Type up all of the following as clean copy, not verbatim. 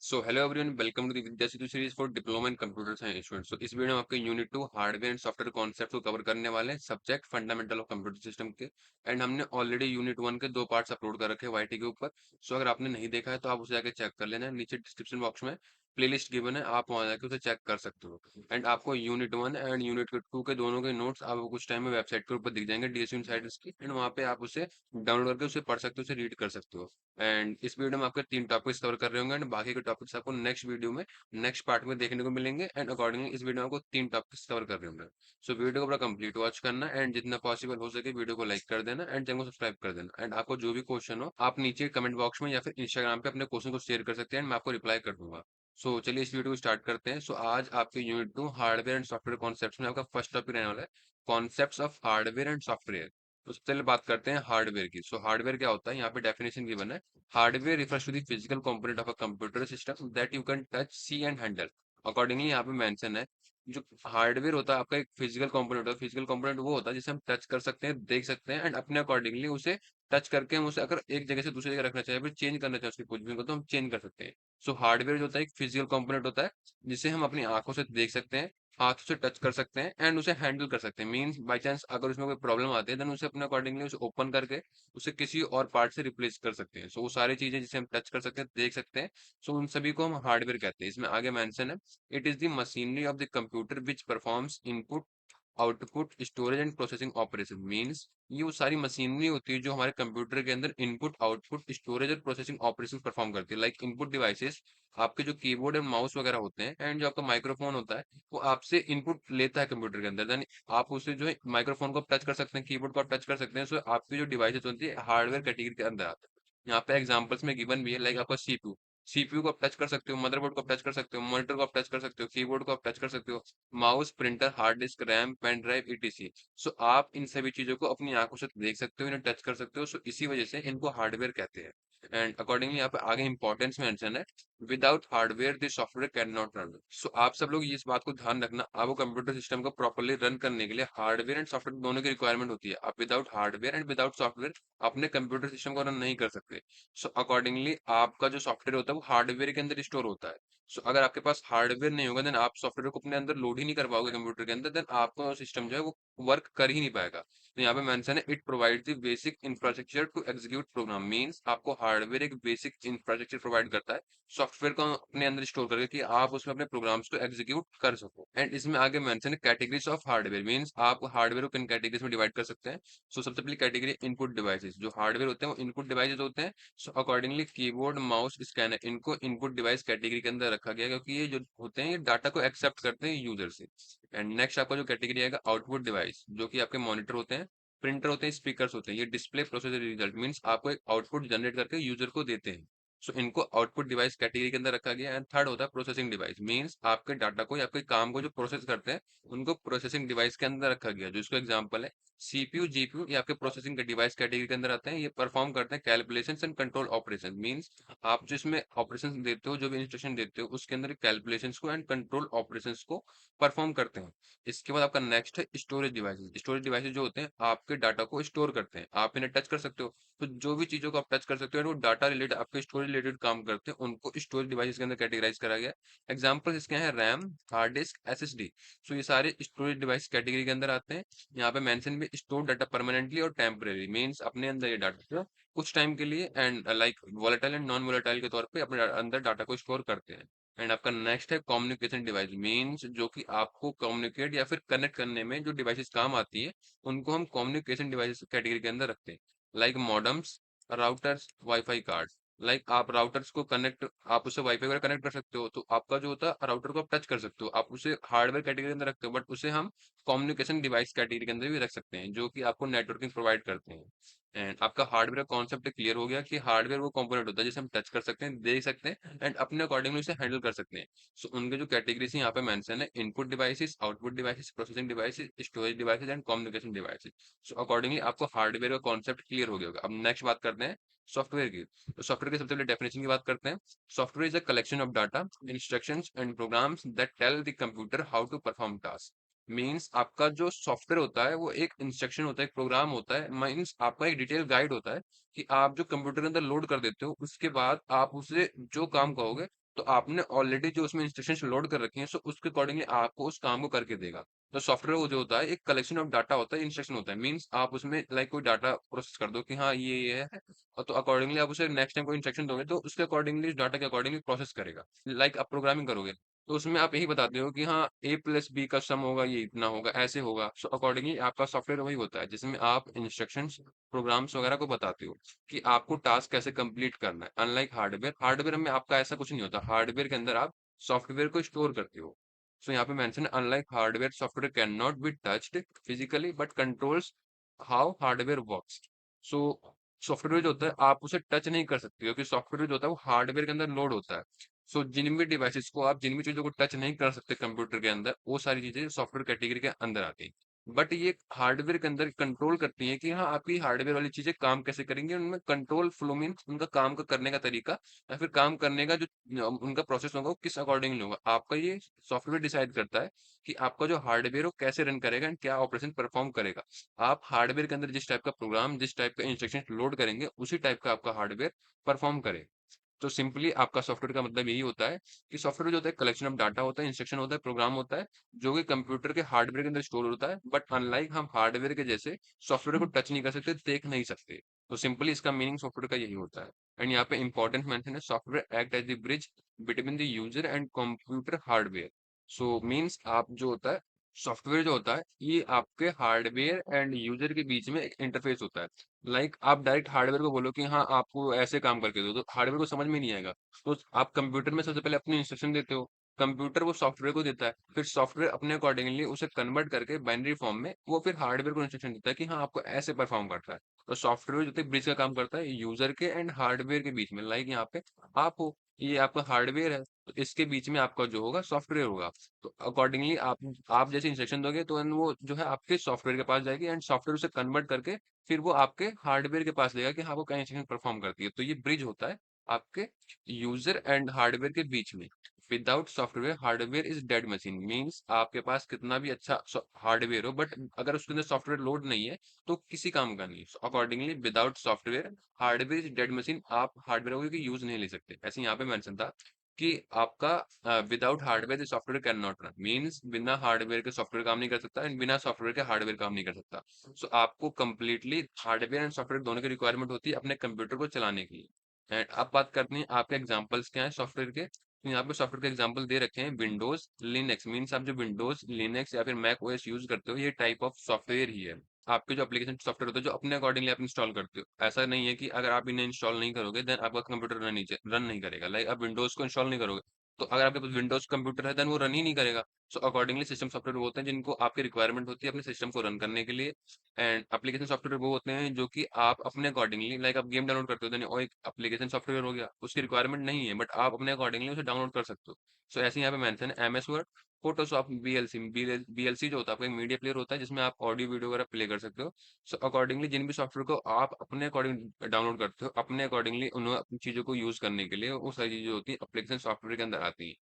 So hello everyone, welcome to the Vidya Setu series for diploma in computer science students. तो इस video में आपके unit 2 hardware and software concept को cover करने वाले हैं, subject fundamental of computer system के। एंड हमने ऑलरेडी यूनिट 1 के दो पार्ट्स अपलोड कर रखे हैं वाईटी के ऊपर। सो अगर आपने नहीं देखा है तो आप उसे जाके चेक कर लेना, नीचे डिस्क्रिप्शन बॉक्स में प्लेलिस्ट गिवन है, आप वहां जाके उसे चेक कर सकते हो। एंड आपको यूनिट 1 एंड यूनिट 2 के दोनों के नोट्स आपको कुछ टाइम में वेबसाइट के ऊपर दिख जाएंगे, डीएसयू इनसाइडर्स की। एंड वहाँ पे आप उसे डाउनलोड करके उसे पढ़ सकते हो, उसे रीड कर सकते हो। एंड इस वीडियो में आपके 3 टॉपिक्स कवर कर रहे होंगे एंड बाकी के टॉपिक्स आपको नेक्स्ट वीडियो में नेक्स्ट पार्ट में देखने को मिलेंगे। एंड अकॉर्डिंगली इस वीडियो में आपको 3 टॉपिक्स कवर कर रहे होंगे। सो वीडियो को पूरा कंप्लीट वॉच करना एंड जितना पॉसिबल हो सके वीडियो को लाइक कर देना एंड चैनल को सब्सक्राइब कर देना। एंड आपको जो भी क्वेश्चन हो आप नीचे कमेंट बॉक्स में या फिर इंस्टाग्राम पे अपने क्वेश्चन को शेयर कर सकते हैं एंड मैं आपको रिप्लाई कर दूंगा। सो चलिए इस वीडियो को स्टार्ट करते हैं। सो आज आपके unit 2 hardware and software concepts में आपका फर्स्ट टॉपिक रहने वाला है, concepts of hardware and software. तो सबसे पहले बात करते हैं हार्डवेयर की। सो हार्डवेयर क्या होता है, यहाँ पे डेफिनेशन गिवन है। Hardware refers to the physical component of a computer system that you can touch, see and handle. Accordingly यहाँ पे मेंशन है, जो हार्डवेयर होता है आपका एक फिजिकल कंपोनेंट होता है। फिजिकल कंपोनेंट वो होता है जिसे हम टच कर सकते हैं, देख सकते हैं एंड अपने अकॉर्डिंगली उसे टच करके हम उसे अगर एक जगह से दूसरी जगह रखना चाहे, फिर चेंज करना चाहे उसकी पोजीशन को, तो हम चेंज कर सकते हैं। सो हार्डवेयर जो होता है एक फिजिकल कंपोनेंट होता है जिसे हम अपनी आंखों से देख सकते हैं, हाथों से टच कर सकते हैं एंड उसे हैंडल कर सकते हैं। मीन्स बाई चांस अगर उसमें कोई प्रॉब्लम आती है देन उसे अपने अकॉर्डिंगली उसे ओपन करके उसे किसी और पार्ट से रिप्लेस कर सकते हैं। सो वो सारी चीजें जिसे हम टच कर सकते हैं, देख सकते हैं, सो उन सभी को हम हार्डवेयर कहते हैं। इसमें आगे मेंशन है, it is the machinery of the computer which performs input output storage and processing operation. Means ये वो सारी मशीनरी होती है जो हमारे कंप्यूटर के अंदर इनपुट आउटपुट स्टोरेज और प्रोसेसिंग ऑपरेशन परफॉर्म करती है। लाइक इनपुट डिवाइसेस आपके जो कीबोर्ड एंड माउस वगैरह होते हैं, एंड जो आपका माइक्रोफोन होता है वो आपसे इनपुट लेता है कंप्यूटर के अंदर। देन आप उसे जो है माइक्रोफोन को टच कर सकते हैं, कीबोर्ड को आप टच कर सकते हैं। सो आपकी जो डिवाइसेस होती है हार्डवेयर कैटेगरी के अंदर आते हैं। यहाँ पे एग्जांपल्स में गिवन भी है, लाइक आपका सीपीयू, सीपीयू को आप टच कर सकते हो, मदरबोर्ड को आप टच कर सकते हो, मॉनिटर को आप टच कर सकते हो, कीबोर्ड को आप टच कर सकते हो, mouse, printer, hard disk, RAM, pen drive, etc. So आप इन सभी चीजों को अपनी आंखों से देख सकते हो, इन्हें टच कर सकते हो। सो इसी वजह से इनको हार्डवेयर कहते हैं। एंड अकॉर्डिंगली यहाँ पे आगे इंपॉर्टेंस मेंशन है, without hardware the software can not run. So आप सब लोग इस बात को ध्यान रखना, आपको कंप्यूटर सिस्टम को प्रॉपर्ली रन करने के लिए हार्डवेयर एंड सॉफ्टवेयर दोनों की रिक्वायरमेंट होती है। आप without hardware and without software अपने कंप्यूटर सिस्टम को रन नहीं कर सकते। सो अकॉर्डिंगली आपका जो सॉफ्टवेयर होता है वो हार्डवेयर के अंदर स्टोर होता है। सो अगर आपके पास हार्डवेयर नहीं होगा देन आप सॉफ्टवेयर को अपने अंदर लोड ही नहीं कर पाओगे कंप्यूटर के अंदर, देन आपका सिस्टम जो है वो वर्क कर ही नहीं पाएगा। तो यहाँ पे मेंशन है, it provide the basic infrastructure to execute program. Means आपको हार्डवेयर एक बेसिक इंफ्रास्ट्रक्चर प्रोवाइड करता है सॉफ्टवेयर को अपने अंदर स्टोर करके कि आप उसमें अपने प्रोग्राम्स को एग्जीक्यूट कर सको। एंड इसमें आगे मेंशन है कैटेगरीज ऑफ हार्डवेयर। मींस आप हार्डवेयर को किन कैटेगरीज में डिवाइड कर सकते हैं। सो सबसे पहली कैटेगरी इनपुट डिवाइसेस। जो हार्डवेयर होते हैं वो इनपुट डिवाइसेस होते हैं। So accordingly keyboard, mouse, scanner, इनको इनपुट डिवाइस कैटेगरी के अंदर रखा गया क्योंकि ये जो होते हैं ये डाटा को एक्सेप्ट करते हैं यूजर से। एंड नेक्स्ट आपका जो कैटेगरी आएगा आउटपुट डिवाइस, जो कि आपके मॉनिटर होते हैं, प्रिंटर होते हैं, स्पीकर्स होते हैं। ये डिस्प्ले प्रोसेसर रिजल्ट, मींस आपको एक आउटपुट जनरेट करके यूजर को देते हैं। सो इनको आउटपुट डिवाइस कैटेगरी के अंदर रखा गया। एंड थर्ड होता है प्रोसेसिंग डिवाइस। मींस आपके डाटा को या आपके काम को जो प्रोसेस करते हैं उनको प्रोसेसिंग डिवाइस के अंदर रखा गया। जो इसको एग्जांपल है सीपीयू, जीपीयू, ये आपके प्रोसेसिंग डिवाइस कैटेगरी के अंदर आते हैं। ये परफॉर्म करते हैं calculation and control operation. Means आप जो इसमें ऑपरेशन देते हो, जो भी इंस्ट्रक्शन देते हो, उसके अंदर कैलकुलेशन को एंड कंट्रोल ऑपरेशन को परफॉर्म करते हैं। इसके बाद आपका नेक्स्ट है स्टोरेज डिवाइसेस। स्टोरेज डिवाइसेस जो होते हैं आपके डाटा को स्टोर करते हैं, आप इन्हें टच कर सकते हो। तो जो भी चीजों को आप टच कर सकते हो वो डाटा रिलेटेड आपके स्टोरेज रिलेटेड काम करते हैं, उनको स्टोरेज डिवाइसेस के अंदर कैटेगराइज करा गया है। एग्जाम्पल इसके हैं रैम, हार्ड डिस्क, एसएसडी। सो ये सारे स्टोरेज डिवाइस कैटेगरी के अंदर आते हैं। यहाँ पे मेंशन भी स्टोर डाटा परमानेंटली और टेम्परेरी। मींस अपने अंदर ये डाटा कुछ टाइम के लिए and like volatile and non volatile के तौर पे अपने अंदर डाटा को स्टोर करते हैं। एंड आपका नेक्स्ट है कम्युनिकेशन डिवाइस। मींस जो कि आपको कम्युनिकेट या फिर कनेक्ट करने में जो डिवाइसेस काम आती है उनको हम कम्युनिकेशन डिवाइसेस कैटेगरी के अंदर रखते हैं। Like modems, routers, wifi card. Like आप राउटर्स को कनेक्ट, आप उसे वाईफाई वगैरह कनेक्ट कर सकते हो, तो आपका जो होता है राउटर को आप टच कर सकते हो, आप उसे हार्डवेयर कैटेगरी के अंदर रखते हो, बट उसे हम कम्युनिकेशन डिवाइस कैटेगरी के अंदर भी रख सकते हैं जो कि आपको नेटवर्किंग प्रोवाइड करते हैं। एंड आपका हार्डवेयर कॉन्सेप्ट क्लियर हो गया कि हार्डवेयर वो कंपोनेंट होता है जिसे हम टच कर सकते हैं, देख सकते हैं एंड अपने अकॉर्डिंगली उसे हैंडल कर सकते हैं। सो उनके जो कैटेगरीज यहाँ पे मेंशन है, input devices, output devices, processing devices, storage devices and communication devices. So accordingly आपको हार्डवेयर का कॉन्सेप्ट क्लियर हो गया होगा। अब नेक्स्ट बात करते हैं सॉफ्टवेयर की। तो सॉफ्टवेयर की सबसे पहले डेफिनेशन की बात करते हैं। Software is a collection of data, instructions and programs that tell the computer how to perform task. Means आपका जो सॉफ्टवेयर होता है वो एक इंस्ट्रक्शन होता है, एक प्रोग्राम होता है, मीन्स आपका एक डिटेल गाइड होता है कि आप जो कंप्यूटर के अंदर लोड कर देते हो उसके बाद आप उसे जो काम कहोगे तो आपने ऑलरेडी जो उसमें इंस्ट्रक्शंस लोड कर रखी हैं, सो उसके अकॉर्डिंगली आपको उस काम को करके देगा। तो सॉफ्टवेयर वो जो होता है एक कलेक्शन ऑफ डाटा होता है, इंस्ट्रक्शन होता है। मीन्स आप उसमें लाइक कोई डाटा प्रोसेस कर दो कि हाँ ये है, और तो अकॉर्डिंगली आप उसे नेक्स्ट टाइम कोई इंस्ट्रक्शन दोगे तो उसके अकॉर्डिंगली उस डाटा के अकॉर्डिंगली प्रोसेस करेगा। लाइक आप प्रोग्रामिंग करोगे तो उसमें आप यही बताते हो कि हाँ ए प्लस बी का सम होगा, ये इतना होगा, ऐसे होगा। सो अकॉर्डिंगली आपका सॉफ्टवेयर वही होता है जिसमें आप इंस्ट्रक्शंस प्रोग्राम्स वगैरह को बताते हो कि आपको टास्क कैसे कंप्लीट करना है। अनलाइक हार्डवेयर, हार्डवेयर में आपका ऐसा कुछ नहीं होता। हार्डवेयर के अंदर आप सॉफ्टवेयर को स्टोर करते हो। सो यहाँ पे मेंशन है unlike hardware software can not be touched physically but controls how hardware works. So software जो होता है आप उसे टच नहीं कर सकते, क्योंकि सॉफ्टवेयर जो होता है वो हार्डवेयर के अंदर लोड होता है। सो जिन भी डिवाइसेस को आप जिन भी चीजों को टच नहीं कर सकते कंप्यूटर के अंदर, वो सारी चीजें सॉफ्टवेयर कैटेगरी के अंदर आती हैं। बट ये हार्डवेयर के अंदर कंट्रोल करती है कि हाँ आपकी हार्डवेयर वाली चीजें काम कैसे करेंगी। उनमें कंट्रोल फ्लो मीन्स उनका काम का करने का तरीका या फिर काम करने का जो उनका प्रोसेस होगा वो किस अकॉर्डिंगली होगा। आपका ये सॉफ्टवेयर डिसाइड करता है कि आपका जो हार्डवेयर हो कैसे रन करेगा एंड क्या ऑपरेशन परफॉर्म करेगा। आप हार्डवेयर के अंदर जिस टाइप का प्रोग्राम जिस टाइप का इंस्ट्रक्शन लोड करेंगे उसी टाइप का आपका हार्डवेयर परफॉर्म करे। तो सिंपली आपका सॉफ्टवेयर का मतलब यही होता है कि सॉफ्टवेयर जो होता है कलेक्शन ऑफ डाटा होता है, इंस्ट्रक्शन होता है, प्रोग्राम होता है, जो कि कंप्यूटर के हार्डवेयर के अंदर स्टोर होता है। बट अनलाइक हम हार्डवेयर के जैसे सॉफ्टवेयर को टच नहीं कर सकते, देख नहीं सकते। तो सिंपली इसका मीनिंग सॉफ्टवेयर का यही होता है। एंड यहाँ पे इंपॉर्टेंट मेंशन है software act as the bridge between the user and computer hardware. So means आप जो होता है सॉफ्टवेयर जो होता है ये आपके हार्डवेयर एंड यूजर के बीच में एक इंटरफेस होता है। आप डायरेक्ट हार्डवेयर को बोलो कि हाँ आपको ऐसे काम करके दो, तो हार्डवेयर को समझ में नहीं आएगा। तो आप कंप्यूटर में सबसे पहले अपनी इंस्ट्रक्शन देते हो, कंप्यूटर वो सॉफ्टवेयर को देता है, फिर सॉफ्टवेयर अपने अकॉर्डिंगली उसे कन्वर्ट करके बाइनरी फॉर्म में वो फिर हार्डवेयर को इंस्ट्रक्शन देता है कि हाँ आपको ऐसे परफॉर्म करता है। तो सॉफ्टवेयर जो ब्रिज का काम करता है यूजर के एंड हार्डवेयर के बीच में। यहाँ पे आप हो, ये आपका हार्डवेयर है, तो इसके बीच में आपका जो होगा सॉफ्टवेयर होगा। तो अकॉर्डिंगली आप जैसे इंस्ट्रक्शन दोगे तो वो जो है आपके सॉफ्टवेयर के पास जाएगी एंड सॉफ्टवेयर उसे कन्वर्ट करके फिर वो आपके हार्डवेयर के पास लेगा कि हाँ वो क्या इंस्ट्रक्शन परफॉर्म करती है। तो ये ब्रिज होता है आपके यूजर एंड हार्डवेयर के बीच में। Without software hardware is dead machine. Means आपके पास कितना भी अच्छा हार्डवेयर हो बट अगर उसके अंदर सॉफ्टवेयर लोड नहीं है तो किसी काम का नहीं। Accordingly without software hardware is dead machine. आप हार्डवेयर को यूज नहीं ले सकते। ऐसे यहाँ पे मेंशन था कि आपका without hardware software can not run. Means बिना हार्डवेयर के सॉफ्टवेयर काम नहीं कर सकता एंड बिना सॉफ्टवेयर के हार्डवेयर काम नहीं कर सकता। सो आपको कंप्लीटली हार्डवेयर एंड सॉफ्टवेयर दोनों की रिक्वायरमेंट होती है अपने कंप्यूटर को चलाने के लिए। एंड अब बात करते हैं आपके एग्जांपल्स क्या हैं सॉफ्टवेयर के। तो यहाँ पे सॉफ्टवेयर के एग्जांपल दे रखे हैं विंडोज लिनक्स। मीन्स आप जो विंडोज लिनक्स या फिर मैक ओएस यूज करते हो ये टाइप ऑफ सॉफ्टवेयर ही है। आपके जो एप्लीकेशन सॉफ्टवेयर होते हैं जो अपने अकॉर्डिंगली आप इंस्टॉल करते हो। ऐसा नहीं है कि अगर आप इन्हें इंस्टॉल नहीं करोगे देन आपका कंप्यूटर रन नहीं करेगा। आप विंडोज को इंस्टॉल नहीं करोगे तो अगर आपके पास विंडोज कंप्यूटर है देन वो रन ही नहीं करेगा। सो अकॉर्डिंगली सिस्टम सॉफ्टवेयर वो होते हैं जिनको आपकी रिक्वायरमेंट होती है अपने सिस्टम को रन करने के लिए। एंड एप्लीकेशन सॉफ्टवेयर वो होते हैं जो कि आप अपने अकॉर्डिंगली आप गेम डाउनलोड करते हो देन और एक एप्लीकेशन सॉफ्टवेयर हो गया, उसकी रिक्वायरमेंट नहीं है बट आप अपने अकॉर्डिंगली उसे डाउनलोड कर सकते हो। सो ऐसे यहाँ पे मेंशन है MS word, Photoshop, BLC. BLC जो होता है आपका एक मीडिया प्लेयर होता है जिसमें आप ऑडियो वीडियो वगैरह प्ले कर सकते हो। सो अकॉर्डिंगली जिन भी सॉफ्टवेयर को आप अपने अकॉर्डिंग डाउनलोड करते हो अपने अकॉर्डिंगली उन अपनी चीज़ों को यूज करने के लिए वो सारी चीज़ें होती हैं एप्लीकेशन सॉफ्टवेयर के अंदर आती हैं।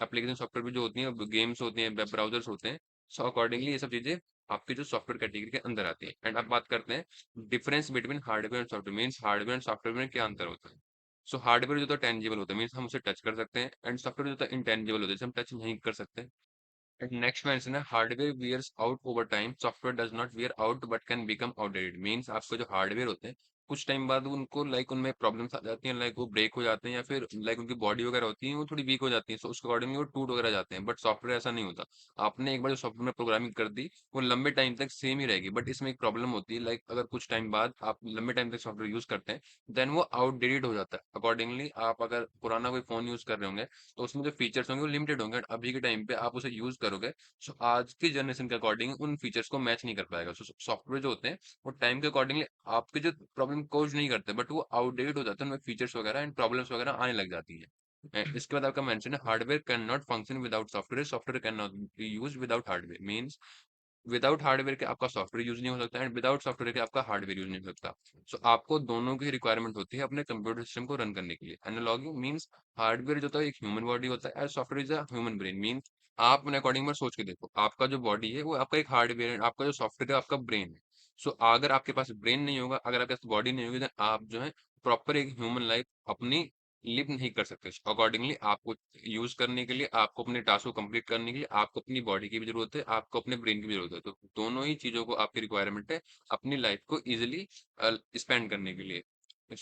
एप्लीकेशन सॉफ्टवेयर भी जो होती हैं गेम्स होती हैं वेब ब्राउजर्स होते हैं। सो अकॉर्डिंगली ये सब चीज़ें आपकी जो सॉफ्टवेयर कैटेगरी के अंदर आती है। एंड अब बात करते हैं difference between hardware and software. Means hardware and software में क्या अंतर होता है। सो हार्डवेयर जो होता है टेंजिबल होता है, मीन्स हम उसे टच कर सकते हैं एंड सॉफ्टवेयर जो होता है इंटेंजिबल होता है जिसे हम टच नहीं कर सकते। एंड नेक्स्ट मेंशन है hardware wears out over time, software does not wear out but can become outdated. Means आपके जो हार्डवेयर होते हैं कुछ टाइम बाद उनको उनमें प्रॉब्लम्स आ जाती हैं, वो ब्रेक हो जाते हैं या फिर उनकी बॉडी वगैरह होती है वो थोड़ी वीक हो जाती है। सो उसके अकॉर्डिंग वो टूट वगैरह जाते हैं। बट सॉफ्टवेयर ऐसा नहीं होता। आपने एक बार जो सॉफ्टवेयर में प्रोग्रामिंग कर दी वो लंबे टाइम तक सेम ही रहेगी। बट इसमें एक प्रॉब्लम होती है अगर कुछ टाइम बाद आप लंबे टाइम तक सॉफ्टवेयर यूज करते हैं देन वो आउटडेटेड हो जाता है। अकॉर्डिंगली आप अगर पुराना कोई फोन यूज कर रहे होंगे तो उसमें जो फीचर्स होंगे वो लिमिटेड होंगे। अभी के टाइम पे आप उसे यूज करोगे सो आज की जनरेशन के अकॉर्डिंग उन फीचर्स को मैच नहीं कर पाएगा। सो सॉफ्टवेयर जो होते हैं वो टाइम के अकॉर्डिंगली आपके जो प्रॉब्लम कोज नहीं करते बट वो आउटडेटेड हो जाते हैं, उनमें फीचर्स वगैरह एंड प्रॉब्लम्स वगैरह आने लग जाती है। इसके बाद आपका मेंशन है hardware can not function without software, software can not be use without hardware. Means without hardware के आपका सॉफ्टवेयर यूज नहीं हो सकता एंड विदाउट सॉफ्टवेयर के आपका हार्डवेयर यूज नहीं हो सकता। सो आपको दोनों की रिक्वायरमेंट होती है अपने कंप्यूटर सिस्टम को रन करने के लिए। एनालॉगी मीन्स हार्डवेयर जो होता है एक ह्यूमन बॉडी होता है and software is a human brain. Means आप अपने अकॉर्डिंग में सोच के देखो आपका जो बॉडी है वो आपका एक हार्डवेयर है, आपका जो सॉफ्टवेयर है आपका ब्रेन है। सो अगर आपके पास ब्रेन नहीं होगा, अगर आपके पास बॉडी नहीं होगी देन आप जो है प्रॉपर एक ह्यूमन लाइफ अपनी लिव नहीं कर सकते। अकॉर्डिंगली आपको यूज करने के लिए, आपको अपने टास्क को कंप्लीट करने के लिए आपको अपनी बॉडी की भी जरूरत है, आपको अपने ब्रेन की भी जरूरत है। तो दोनों ही चीजों को आपकी रिक्वायरमेंट है अपनी लाइफ को इजिली स्पेंड करने के लिए।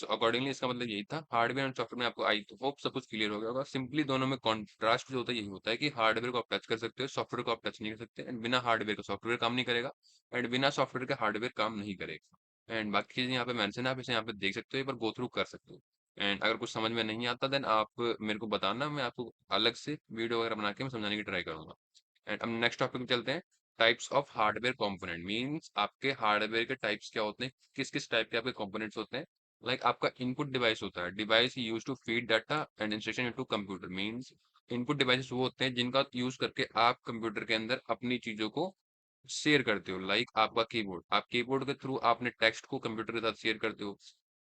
अकॉर्डिंगली इसका मतलब यही था। हार्डवेयर एंड सॉफ्टवेयर में आपको आई होप सब कुछ क्लियर हो गया होगा। सिंपली दोनों में कॉन्ट्रास्ट जो होता है यही होता है कि हार्डवेयर को आप टच कर सकते हो, सॉफ्टवेयर को आप टच नहीं कर सकते, एंड बिना हार्डवेयर का सॉफ्टवेयर काम नहीं करेगा, एंड बिना सॉफ्टवेयर के हार्डवेयर काम नहीं करेगा। एंड बाकी चीजें यहाँ पे मेंशन है, आप इसे यहाँ पे देख सकते हो, एक बार गो थ्रू कर सकते हो। एंड अगर कुछ समझ में नहीं आता देन आप मेरे को बताना, मैं आपको अलग से वीडियो वगैरह बना के मैं समझाने की ट्राई करूंगा। एंड अब नेक्स्ट टॉपिक में चलते हैं। Types of hardware component means आपके हार्डवेयर के टाइप्स क्या होते हैं, किस किस टाइप के आपके कंपोनेंट्स होते हैं। लाइक आपका इनपुट डिवाइस होता है, device use to feed data and instruction into computer. Means input devices वो होते हैं जिनका यूज करके आप कंप्यूटर के अंदर अपनी चीजों को शेयर करते हो। लाइक आपका कीबोर्ड, आप कीबोर्ड के थ्रू आपने टेक्स्ट को कंप्यूटर के साथ शेयर करते हो।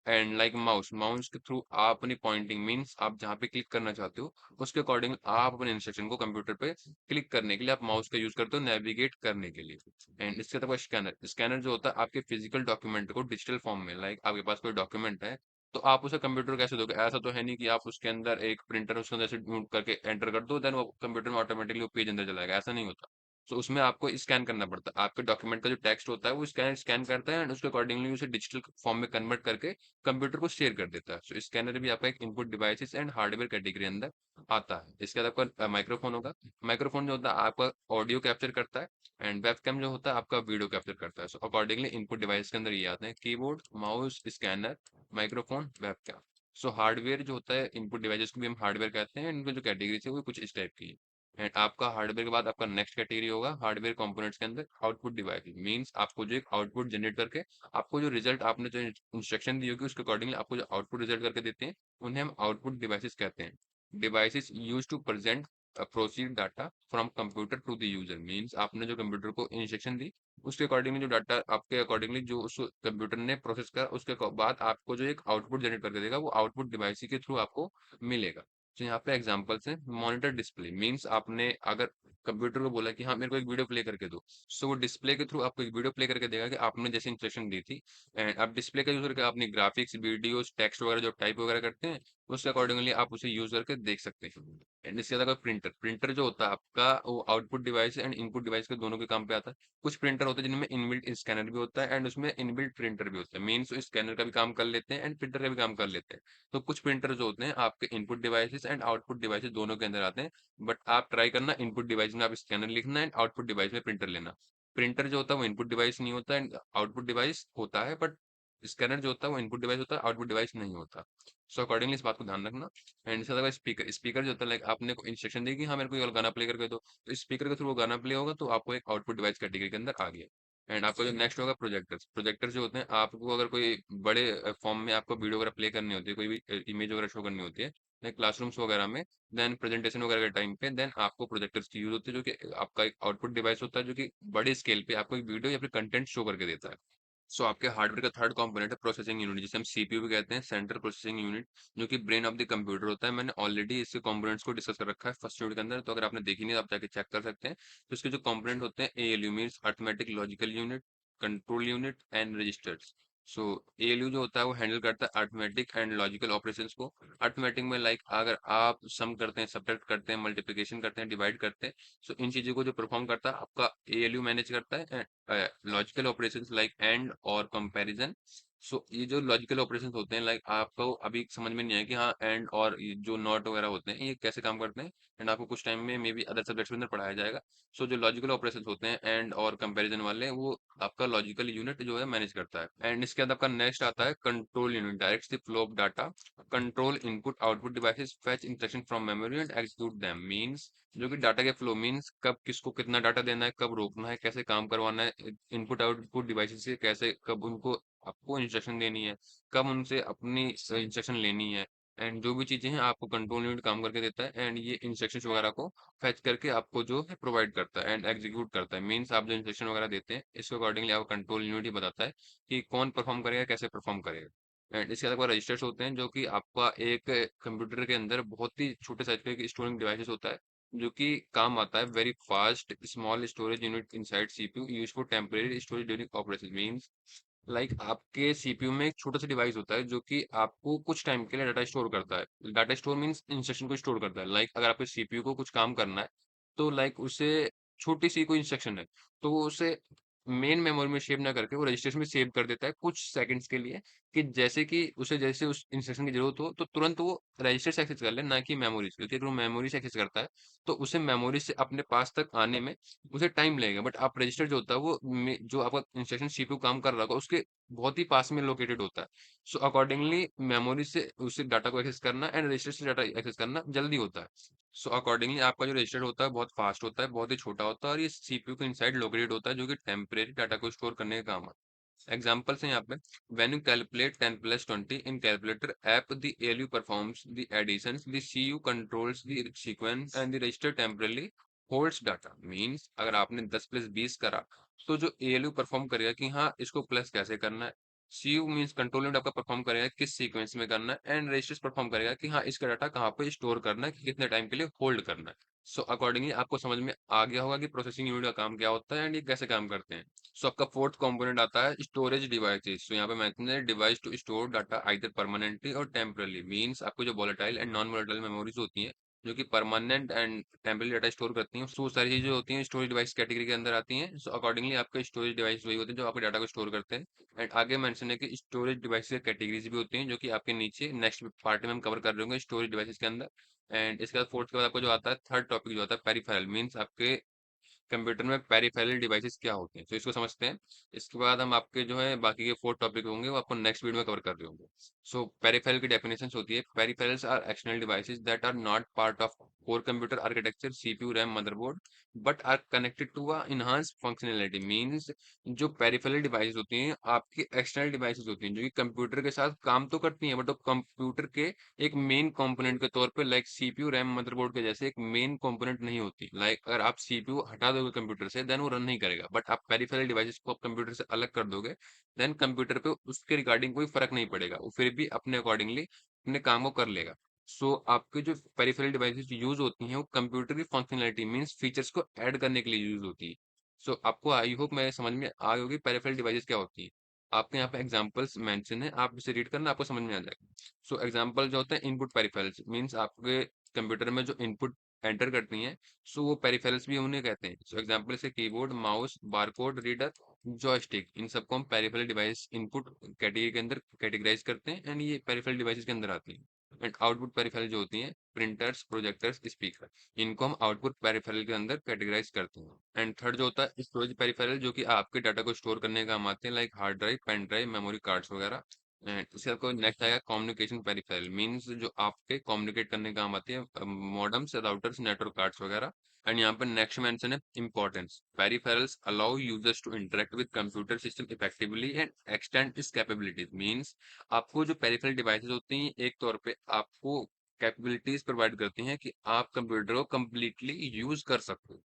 एंड लाइक माउस, माउस के थ्रू आप अपनी पॉइंटिंग मींस आप जहाँ पे क्लिक करना चाहते हो उसके अकॉर्डिंग आप अपने इंस्ट्रक्शन को कंप्यूटर पे क्लिक करने के लिए आप माउस का यूज करते हो नेविगेट करने के लिए। एंड इसके अलावा स्कैनर, स्कैनर जो होता है आपके फिजिकल डॉक्यूमेंट को डिजिटल फॉर्म में, लाइक आपके पास कोई डॉक्यूमेंट है तो आप उसे कंप्यूटर कैसे दोगे। ऐसा तो है नहीं कि आप उसके अंदर एक प्रिंटर उसके अंदर से ढूंढ करके एंटर कर दो देन वो कंप्यूटर में ऑटोमेटिकली वो पेज अंदर चला जाएगा, ऐसा नहीं होता। तो उसमें आपको स्कैन करना पड़ता है, आपके डॉक्यूमेंट का जो टेक्स्ट होता है वो स्कैन स्कैन करता है एंड उसके अकॉर्डिंगली उसे डिजिटल फॉर्म में कन्वर्ट करके कंप्यूटर को शेयर कर देता है। सो स्कैनर भी आपका एक input devices and hardware category अंदर आता है। इसके बाद आपका माइक्रोफोन होगा। माइक्रोफोन जो होता है आपका ऑडियो कैप्चर करता है, एंड वेबकैम जो होता है आपका वीडियो कैप्चर करता है। सो अकॉर्डिंगली इनपुट डिवाइस के अंदर ये आते हैं keyboard, mouse, scanner, microphone, webcam. So hardware जो होता है इनपुट डिवाइसेस को भी हम हार्डवेयर कहते हैं, इनकी जो कैटेगरी है वो कुछ इस टाइप की है। एंड आपका हार्डवेयर के बाद आपका नेक्स्ट कैटेगरी होगा हार्डवेयर कंपोनेंट्स के अंदर आउटपुट डिवाइस। मींस आपको जो एक आउटपुट जनरेट करके आपको जो रिजल्ट आपने जो इंस्ट्रक्शन दी होगी उसके अकॉर्डिंगली आपको जो आउटपुट रिजल्ट करके देते हैं उन्हें हम आउटपुट डिवाइसेस कहते हैं। Devices use to present proceed data from computer to the user. Means आपने जो कंप्यूटर को इंस्ट्रक्शन दी उसके अकॉर्डिंगली जो डाटा आपके अकॉर्डिंगली जो उस कंप्यूटर ने प्रोसेस करा उसके बाद आपको जो एक आउटपुट जनरेट करके देगा वो आउटपुट डिवाइस के थ्रू आपको मिलेगा। तो यहाँ पे एग्जांपल्स हैं। मॉनिटर डिस्प्ले मींस आपने अगर कंप्यूटर को बोला कि हाँ मेरे को एक वीडियो प्ले करके दो, सो वो डिस्प्ले के थ्रू आपको एक वीडियो प्ले करके देगा कि आपने जैसे इंस्ट्रक्शन दी थी। एंड आप डिस्प्ले का यूज करके अपनी ग्राफिक्स, वीडियोस, टेक्स्ट वगैरह जो टाइप वगैरह करते हैं उसके अकॉर्डिंगली आप उसे यूज करके देख सकते हैं। एंड इसके अलावा प्रिंटर, प्रिंटर जो होता है आपका वो output device and input device के दोनों के काम पे आता है। कुछ प्रिंटर होते हैं जिनमें इनबिल्ट स्कैनर भी होता है एंड उसमें इनबिल्ट प्रिंटर भी होता है। मीन्स स्कैनर का भी काम कर लेते हैं एंड प्रिंटर का भी काम कर लेते हैं। तो कुछ प्रिंटर जो होते हैं आपके input devices and output devices दोनों के अंदर आते हैं। बट आप ट्राई करना इनपुट डिवाइस में आप स्कैनर लिखना एंड आउटपुट डिवाइस में प्रिंटर लेना। प्रिंटर जो होता है वो इनपुट डिवाइस नहीं होता एंड आउटपुट डिवाइस होता है, बट स्कैनर जो होता है वो इनपुट डिवाइस होता है, आउटपुट डिवाइस नहीं होता। सो अकॉर्डिंगली इस बात को ध्यान रखना। एंड इसके अलावा स्पीकर, स्पीकर जो होता है लाइक आपने को इंस्ट्रक्शन दी कि हाँ मेरे को ये गाना प्ले करके दो, तो स्पीकर के थ्रू वो गाना प्ले होगा तो आपको एक आउटपुट डिवाइस कैटेगरी के अंदर आ गया। एंड आपका जो नेक्स्ट होगा प्रोजेक्टर्स, प्रोजेक्टर जो होते हैं आपको अगर कोई बड़े फॉर्म में आपको वीडियो वगैरह प्ले करनी होती है, कोई भी इमेज वगैरह शो करनी होती है लाइक क्लासरूम्स वगैरह में, देन प्रेजेंटेशन वगैरह के टाइम पे देन आपको प्रोजेक्टर्स की यूज होती है जो कि आपका एक आउटपुट डिवाइस होता है जो कि बड़े स्केल पे आपको एक वीडियो या फिर कंटेंट शो करके देता है। सो आपके हार्डवेयर का थर्ड कंपोनेंट है प्रोसेसिंग यूनिट, जिसे हम सीपीयू भी कहते हैं, सेंट्रल प्रोसेसिंग यूनिट, जो कि ब्रेन ऑफ द कंप्यूटर होता है। मैंने ऑलरेडी इसके कंपोनेंट्स को डिस्कस कर रखा है फर्स्ट यूनिट के अंदर, तो अगर आपने देखी नहीं तो आप जाके चेक कर सकते हैं। तो इसके जो कंपोनेंट होते हैं ALU means arithmetic logical unit, control unit and registers. So ALU जो होता है वो हैंडल करता है अर्थमेटिक एंड लॉजिकल ऑपरेशंस को। अर्थमेटिक में लाइक अगर आप सम करते हैं, सब्ट्रैक्ट करते हैं, मल्टीप्लिकेशन करते हैं, डिवाइड करते हैं, सो इन चीजों को जो परफॉर्म करता है आपका एएलयू मैनेज करता है। लॉजिकल ऑपरेशंस लाइक एंड और कंपैरिजन। सो ये जो लॉजिकल ऑपरेशंस होते हैं लाइक आपको अभी समझ में नहीं आया कि हाँ एंड और ये जो नॉट वगैरह होते हैं ये कैसे काम करते हैं, एंड आपको कुछ टाइम में मे बी अदर सब्जेक्ट्स में अंदर पढ़ाया जाएगा। सो जो लॉजिकल ऑपरेशंस होते हैं एंड और कंपैरिजन वाले वो आपका लॉजिकल यूनिट जो है मैनेज करता है। एंड इसके बाद आपका नेक्स्ट आता है control unit, directs the flow of data, control input output devices, fetch instruction from memory and execute them. Means जो कि डाटा के फ्लो मींस कब किसको कितना डाटा देना है, कब रोकना है, कैसे काम करवाना है, इनपुट आउटपुट डिवाइसेस से कैसे कब उनको आपको इंस्ट्रक्शन देनी है, कब उनसे अपनी इंस्ट्रक्शन लेनी है। एंड जो भी चीजें हैं आपको कंट्रोल यूनिट काम करके देता है एंड ये इंस्ट्रक्शंस वगैरह को फैच करके आपको जो है प्रोवाइड करता है एंड एग्जीक्यूट करता है। मींस आप जो इंस्ट्रक्शन वगैरह देते हैं इसके अकॉर्डिंगली आपको कंट्रोल यूनिट ही बताता है कि कौन परफॉर्म करेगा, कैसे परफॉर्म करेगा। एंड इसके अलावा रजिस्टर्स होते हैं जो कि आपका एक कंप्यूटर के अंदर बहुत ही छोटे साइज का एक स्टोरिंग डिवाइसेस होता है जो कि काम आता है very fast small storage unit inside CPU use for temporary storage during operation. Means आपके सीपीयू में एक छोटा सा डिवाइस होता है जो कि आपको कुछ टाइम के लिए डाटा स्टोर करता है। डाटा स्टोर मीन्स इंस्ट्रक्शन को स्टोर करता है। अगर आपके सीपीयू को कुछ काम करना है तो उसे छोटी सी कोई इंस्ट्रक्शन है तो वो उसे मेन मेमोरी में सेव ना करके वो रजिस्टर्स में सेव कर देता है कुछ सेकंड्स के लिए, कि जैसे उस इंस्ट्रक्शन की जरूरत हो तो तुरंत वो रजिस्टर से एक्सेस कर ले, ना कि मेमोरी से। क्योंकि अगर वो मेमोरी से एक्सेस करता है तो उसे मेमोरी से अपने पास तक आने में उसे टाइम लगेगा। बट आप रजिस्टर जो होता है वो जो आपका इंस्ट्रक्शन सीपीयू काम कर रहा होगा उसके बहुत ही पास में लोकेटेड होता है। सो अकॉर्डिंगली मेमोरी से उसे डाटा को एक्सेस करना एंड रजिस्टर से डाटा एक्सेस करना जल्दी होता है। सो अकॉर्डिंगली आपका जो रजिस्टर होता है बहुत फास्ट होता है, बहुत ही छोटा होता है, और ये सीपीयू के इनसाइड लोकेटेड होता है जो कि टेम्परेरी डाटा को स्टोर करने का काम आता है। एग्जाम्पल्स हैं यहाँ पे। When you calculate 10 plus 20 in calculator app, the ALU performs the additions, the CU controls the sequence and the register temporarily holds data. Means अगर आपने 10 प्लस 20 करा तो जो एएलयू परफॉर्म करेगा कि हाँ इसको प्लस कैसे करना है, सीयू मीन्स कंट्रोल यूनिट आपका परफॉर्म करेगा किस सीक्वेंस में करना है, एंड रजिस्टर्स परफॉर्म करेगा कि हाँ इसका डाटा कहाँ पे स्टोर करना है, कि कितने टाइम के लिए होल्ड करना है। सो अकॉर्डिंगली आपको समझ में आ गया होगा कि प्रोसेसिंग यूनिट का काम क्या होता है एंड ये कैसे काम करते हैं। सो आपका फोर्थ कंपोनेंट आता है स्टोरेज डिवाइसेस। सो यहाँ पे मेंशन है device to store data either permanently और टेम्परली। मीन्स आपको जो volatile and non volatile memories होती हैं जो कि permanent and temporary data store करती हैं, सो सारी चीजें होती हैं स्टोरेज डिवाइस कैटेगरी के अंदर आती हैं। सो अकॉर्डिंगली आपके स्टोरेज डिवाइस वही होते हैं जो आपके डाटा को स्टोर करते हैं। एंड आगे मेंशन है कि स्टोरेज डिवाइस की कैटेगरीज भी होती हैं जो कि आपके नीचे नेक्स्ट पार्ट में हम कवर कर रहे होंगे स्टोरेज डिवाइसेस के अंदर। एंड इसके बाद फोर्थ के बाद आपको जो आता है थर्ड टॉपिक जो आता है पेरिफेरल। मीन्स आपके कंप्यूटर में पेरिफेरल डिवाइसेस क्या होते हैं, तो इसको समझते हैं। इसके बाद हम आपके जो है बाकी के 4 टॉपिक होंगे वो आपको नेक्स्ट वीडियो में कवर कर रहे होंगे। सो पेरिफेरल की डेफिनेशन होती है peripherals are external devices that are not part of core computer architecture CPU RAM motherboard but are connected to a enhance functionality. Means जो पेरिफेरल डिवाइसेस होती हैं आपकी एक्सटर्नल डिवाइसेस होती हैं जो कि कंप्यूटर के साथ काम तो करती हैं बट वो कंप्यूटर के एक मेन कंपोनेंट के तौर पे सीपीयू रैम मदरबोर्ड के जैसे एक मेन कंपोनेंट नहीं होती। अगर आप सीपीयू हटा दोगे कंप्यूटर से देन वो रन नहीं करेगा, बट आप पेरिफेरल डिवाइसेस को आप कंप्यूटर से अलग कर दोगे देन कंप्यूटर पे उसके रिगार्डिंग कोई फर्क नहीं पड़ेगा, वो फिर भी अपने अकॉर्डिंगली अपने काम को कर लेगा। सो आपके जो पेरिफेरल डिवाइसेस यूज होती हैं वो कंप्यूटर की फंक्शनलिटी मींस फीचर्स को ऐड करने के लिए यूज होती है। सो आपको आई होप मैं समझ में आ गई होगी पेरिफेरल डिवाइसेस क्या होती है। आपके यहाँ पे एग्जांपल्स मेंशन है, आप इसे रीड करना आपको समझ में आ जाएगा। सो एग्जांपल जो होते हैं इनपुट पेरिफेरल्स मींस आपके कंप्यूटर में जो इनपुट एंटर करती हैं सो वो पेरिफेरल्स भी उन्हें कहते हैं। सो एग्जांपल जैसे keyboard, mouse, barcode reader, joystick, इन सबको हम पेरिफेरल डिवाइस इनपुट कैटेगरी के अंदर कैटेगराइज करते हैं एंड ये पेरिफेरल डिवाइसेस के अंदर आती हैं। एंड आउटपुट पेरिफेरल जो होती हैं प्रिंटर्स, प्रोजेक्टर्स, स्पीकर, इनको हम आउटपुट पेरिफेरल के अंदर कैटेगराइज करते हैं। एंड थर्ड जो होता है स्टोरेज पेरिफेरल जो कि आपके डाटा को स्टोर करने का काम आते हैं hard drive, pen drive, memory cards वगैरह। एंड इसके आपको नेक्स्ट आएगा कम्युनिकेशन पेरिफेरल मींस जो आपके कम्युनिकेट करने का काम आते हैं मॉडेम्स, राउटर्स, नेटवर्क कार्ड्स वगैरह। एंड यहाँ पर नेक्स्ट मेंशन है importance peripherals allow users to interact with computer system effectively and extend its capabilities. Means आपको जो पेरिफेरल डिवाइसेस होती हैं एक तौर पे आपको कैपेबिलिटीज प्रोवाइड करती हैं कि आप कंप्यूटर को कंप्लीटली यूज कर सकते हो।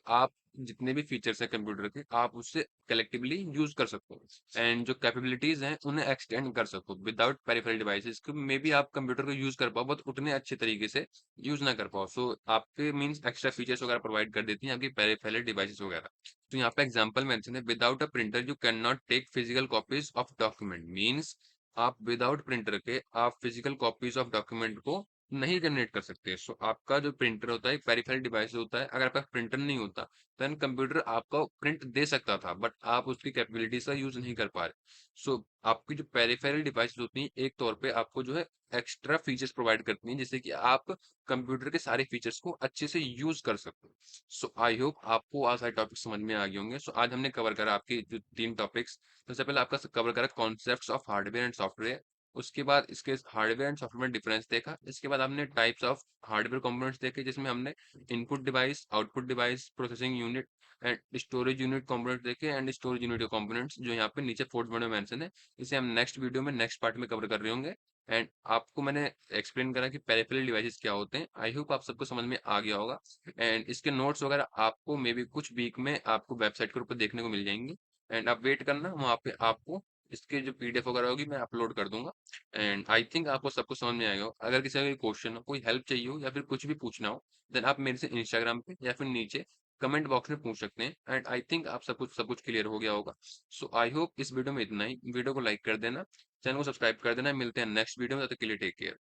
आप जितने भी फीचर्स हैं कंप्यूटर के आप उससे कलेक्टिवली यूज कर सकते हो एंड जो कैपेबिलिटीज हैं उन्हें एक्सटेंड कर सको विदाउट पेरिफेरल डिवाइसेस को मे बी आप कंप्यूटर को यूज कर पाओ बट उतने अच्छे तरीके से यूज ना कर पाओ। सो आपके मींस एक्स्ट्रा फीचर्स वगैरह प्रोवाइड कर देती हैं आपकी पेरिफेरल डिवाइसेस वगैरह। तो यहाँ पे एग्जांपल मेंशन है without a printer you can not take physical copies of document. Means आप विदाउट प्रिंटर के आप फिजिकल कॉपीज ऑफ डॉक्यूमेंट को नहीं जनरेट कर सकते। सो आपका जो प्रिंटर होता है एक पेरिफेरल डिवाइस होता है, अगर आपका प्रिंटर नहीं होता देन कंप्यूटर आपको प्रिंट दे सकता था बट आप उसकी कैपेबिलिटीज का यूज नहीं कर पा रहे। सो आपकी जो पेरिफेरल डिवाइस होती हैं एक तौर पे आपको जो है एक्स्ट्रा फीचर्स प्रोवाइड करती हैं जिससे कि आप कंप्यूटर के सारे फीचर्स को अच्छे से यूज कर सको। सो आई होप आपको आज सारे टॉपिक समझ में आ गए होंगे। सो आज हमने कवर करा आपके जो 3 टॉपिक्स। सबसे पहले आपका कवर करा concepts of hardware and software, उसके बाद इसके हार्डवेयर एंड सॉफ्टवेयर में डिफरेंस देखा, इसके बाद हमने टाइप्स ऑफ हार्डवेयर कंपोनेंट्स देखे जिसमें हमने input device, output device, processing unit and storage unit component देखे एंड स्टोरेज यूनिट कंपोनेंट्स जो यहाँ पे नीचे फोर्थ वर्ड में मेंशन है। इसे हम नेक्स्ट वीडियो में नेक्स्ट पार्ट में कवर कर रहे होंगे। एंड आपको मैंने एक्सप्लेन करा कि पेरिफेरल डिवाइसेस क्या होते हैं। आई होप आप सबको समझ में आ गया होगा एंड इसके नोट्स वगैरह आपको मे बी कुछ वीक में आपको वेबसाइट के ऊपर देखने को मिल जाएंगे। एंड आप वेट करना वहाँ पे आपको इसके जो पीडीएफ वगैरह होगी मैं अपलोड कर दूंगा। एंड आई थिंक आपको सबको समझ में आएगा। अगर किसी का कोई क्वेश्चन हो, कोई हेल्प चाहिए हो या फिर कुछ भी पूछना हो देन आप मेरे से इंस्टाग्राम पे या फिर नीचे कमेंट बॉक्स में पूछ सकते हैं एंड आई थिंक आप सब कुछ क्लियर हो गया होगा। सो आई होप इस वीडियो में इतना ही। वीडियो को लाइक कर देना, चैनल को सब्सक्राइब कर देना। मिलते हैं नेक्स्ट वीडियो में, तब तक के लिए टेक केयर।